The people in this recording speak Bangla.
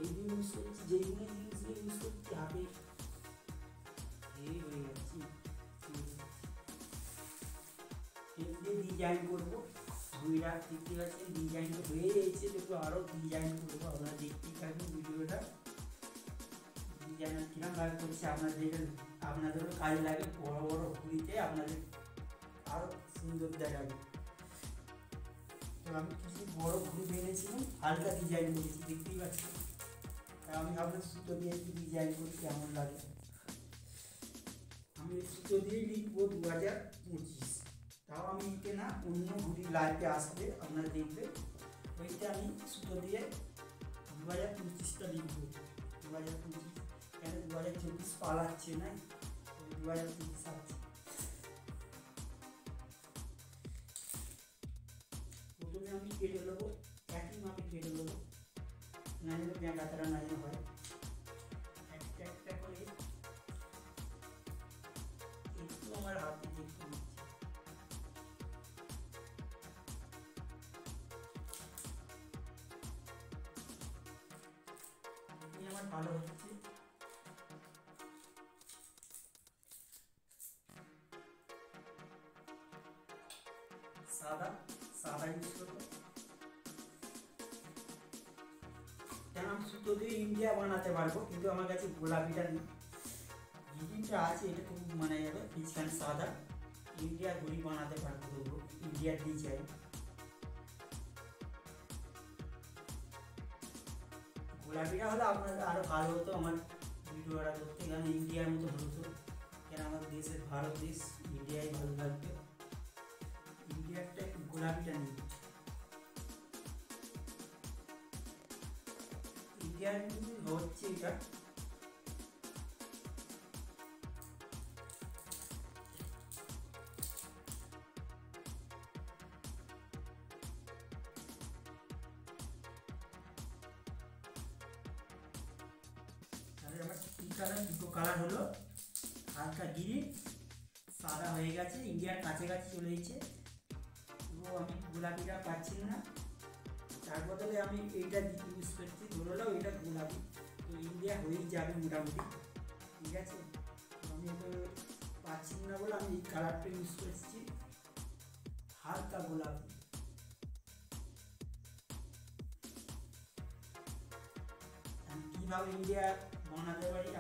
এইগুলো ইউজ করছি, যেইগুলো জিনিসগুলো ইউজ করছি হাতে এই হয়ে যাচ্ছি। এমনি ডিজাইন করবো, ঘুড়িটা দেখতে পাচ্ছেন ডিজাইন হয়ে গেছে, একটু আরও ডিজাইন করবো। আপনারা দেখতেই থাকুন ভিডিওটা, ডিজাইন কিরম ভাবে করছে আপনাদেরও কাজে লাগে। বড় বড় ঘুড়িতে আপনাদের আরও সুন্দর দেখাবে। তো আমি কিছু বড় ঘুড়ি বেঁধেছিলাম, হালকা ডিজাইন করেছি, দেখতেই পাচ্ছেন। আমি আপনার সুতো দিয়ে একটু ডিজাইন করি কেমন লাগে। আমি সুতো দিয়ে লিখবো 2025, তাও আমি লিখে না, অন্য ঘুড়ি লাইভে আসবে আপনারা দেখবে, ওইটা আমি সুতো দিয়ে 2025টা লিখবো। 2025 কেন 2024 পালাচ্ছে না, 2025 আসছে। প্রথমে আমি কেটে নেবো, একই মাপে কেটে নেবো, না হলে ব্যাঁকাতারা না হয়। একটা একটা করে একটু আমার হাতে দেখতে দিচ্ছি। আমার ভালো হচ্ছে। সাদা সাদা ইউজ করবো, কেন আমি সুতো দিয়ে ইন্ডিয়া বানাতে পারবো, কিন্তু আমার কাছে গোলাপিটা নেই। গ্রিনটা আছে, এটা খুব মানা যাবে। পিছখানে সাদা ইন্ডিয়া ঘড়ি বানাতে পারবো, দেবো ইন্ডিয়ার ডিজাইন। গোলাপিটা হলে আপনার আরও ভালো হতো আমার ভিডিওটা করতে, কারণ ইন্ডিয়ার মতো হতো। কেন আমার দেশের ভারত দেশ, ইন্ডিয়াই ভালো লাগবে। ইন্ডিয়ারটা একটু গোলাপিটা নেই, ইন্ডিয়ার হচ্ছে এটা। তাহলে আমার তিন কালার, দুটো কালার হলো, হালকা গ্রিন, সাদা হয়ে গেছে, ইন্ডিয়ার কাছাকাছি চলে এসেছে। তো আমি গোলাপিটা পাচ্ছি না, তার বদলে আমি এইটা ইউজ করছি, ধরে নাও এটা গোলাপি, তো ইন্ডিয়া হয়েই যাবে মোটামুটি, ঠিক আছে। তো আমি এটা পাচ্ছি না বলে আমি এই কালারটা ইউজ করছি, হালকা গোলাপি। আমি কীভাবে ইন্ডিয়া বানাতে পারি